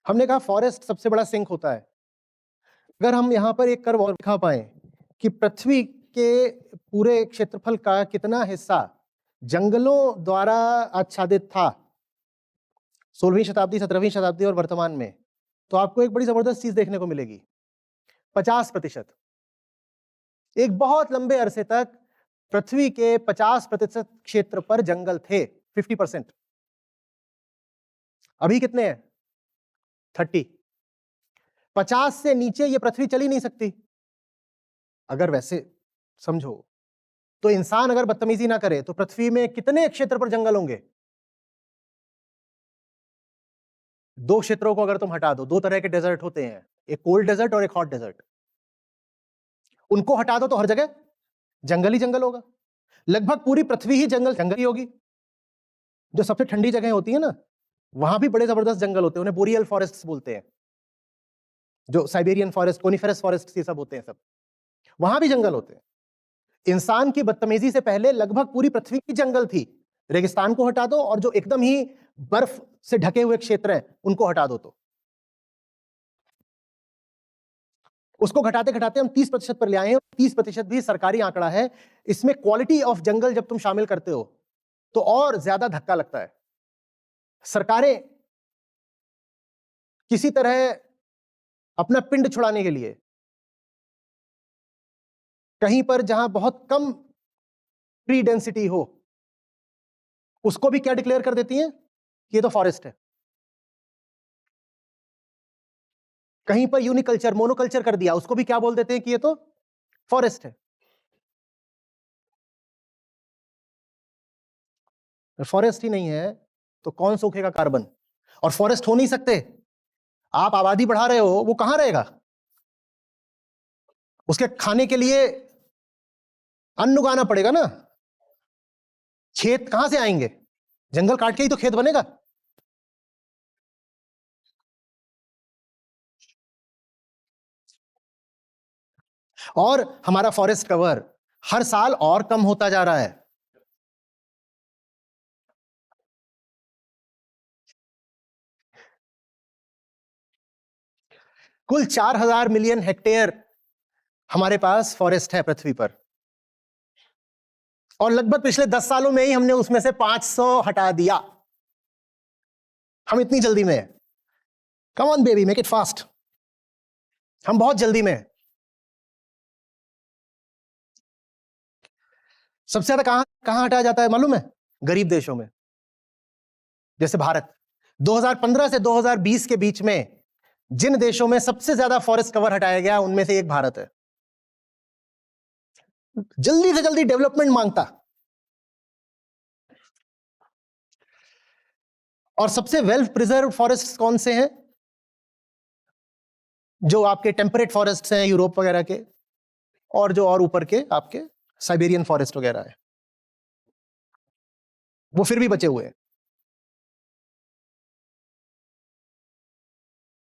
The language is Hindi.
हमने कहा फॉरेस्ट सबसे बड़ा सिंक होता है। अगर हम यहाँ पर एक कर्व और दिखा पाए कि पृथ्वी के पूरे क्षेत्रफल का कितना हिस्सा जंगलों द्वारा आच्छादित था 16वीं शताब्दी, 17वीं शताब्दी और वर्तमान में, तो आपको एक बड़ी जबरदस्त चीज देखने को मिलेगी। 50%। एक बहुत लंबे अरसे तक पृथ्वी के 50% क्षेत्र पर जंगल थे। 50%। अभी कितने हैं? 30। 50 से नीचे ये पृथ्वी चल ही नहीं सकती। अगर वैसे समझो तो इंसान अगर बदतमीजी ना करे तो पृथ्वी में कितने क्षेत्र पर जंगल होंगे? दो क्षेत्रों को अगर तुम हटा दो, दो तरह के डेजर्ट होते हैं, एक कोल्ड डेजर्ट और एक हॉट डेजर्ट। उनको हटा दो तो हर जगह जंगल ही जंगल होगा। लगभग पूरी पृथ्वी ही जंगल जंगल ही होगी। जो सबसे ठंडी जगह होती है ना, वहां भी बड़े जबरदस्त जंगल होते हैं, उन्हें बोरियल फॉरेस्ट बोलते हैं। जो साइबेरियन फॉरेस्ट, कोनिफेरस फॉरेस्ट, ये सब होते हैं, सब वहां भी जंगल होते हैं। इंसान की बदतमीजी से पहले लगभग पूरी पृथ्वी की जंगल थी। रेगिस्तान को हटा दो और जो एकदम ही बर्फ से ढके हुए क्षेत्र हैं उनको हटा दो तो उसको घटाते घटाते हम 30% पर ले आए हैं। 30% भी सरकारी आंकड़ा है। इसमें क्वालिटी ऑफ जंगल जब तुम शामिल करते हो तो और ज्यादा धक्का लगता है। सरकारें किसी तरह अपना पिंड छुड़ाने के लिए कहीं पर जहां बहुत कम ट्री डेंसिटी हो उसको भी क्या डिक्लेयर कर देती हैं कि ये तो फॉरेस्ट है। कहीं पर यूनिकल्चर, मोनोकल्चर कर दिया, उसको भी क्या बोल देते हैं कि ये तो फॉरेस्ट है। फॉरेस्ट ही नहीं है तो कौन सूखेगा कार्बन? और फॉरेस्ट हो नहीं सकते। आप आबादी बढ़ा रहे हो, वो कहां रहेगा? उसके खाने के लिए अन्न उगाना पड़ेगा ना। खेत कहां से आएंगे? जंगल काट के ही तो खेत बनेगा। और हमारा फॉरेस्ट कवर हर साल और कम होता जा रहा है। कुल 4000 मिलियन हेक्टेयर हमारे पास फॉरेस्ट है पृथ्वी पर, और लगभग पिछले 10 सालों में ही हमने उसमें से 500 हटा दिया। हम इतनी जल्दी में हैं। Come on baby, make it fast. हम बहुत जल्दी में हैं। सबसे ज्यादा कहां कहां हटाया जाता है मालूम है? गरीब देशों में। जैसे भारत 2015 से 2020 के बीच में जिन देशों में सबसे ज्यादा फॉरेस्ट कवर हटाया गया उनमें से एक भारत है। जल्दी से जल्दी डेवलपमेंट मांगता। और सबसे वेल प्रिजर्व फॉरेस्ट कौन से हैं? जो आपके टेम्परेट फॉरेस्ट हैं यूरोप वगैरह के, और जो और ऊपर के आपके साइबेरियन फॉरेस्ट वगैरह है, वो फिर भी बचे हुए हैं।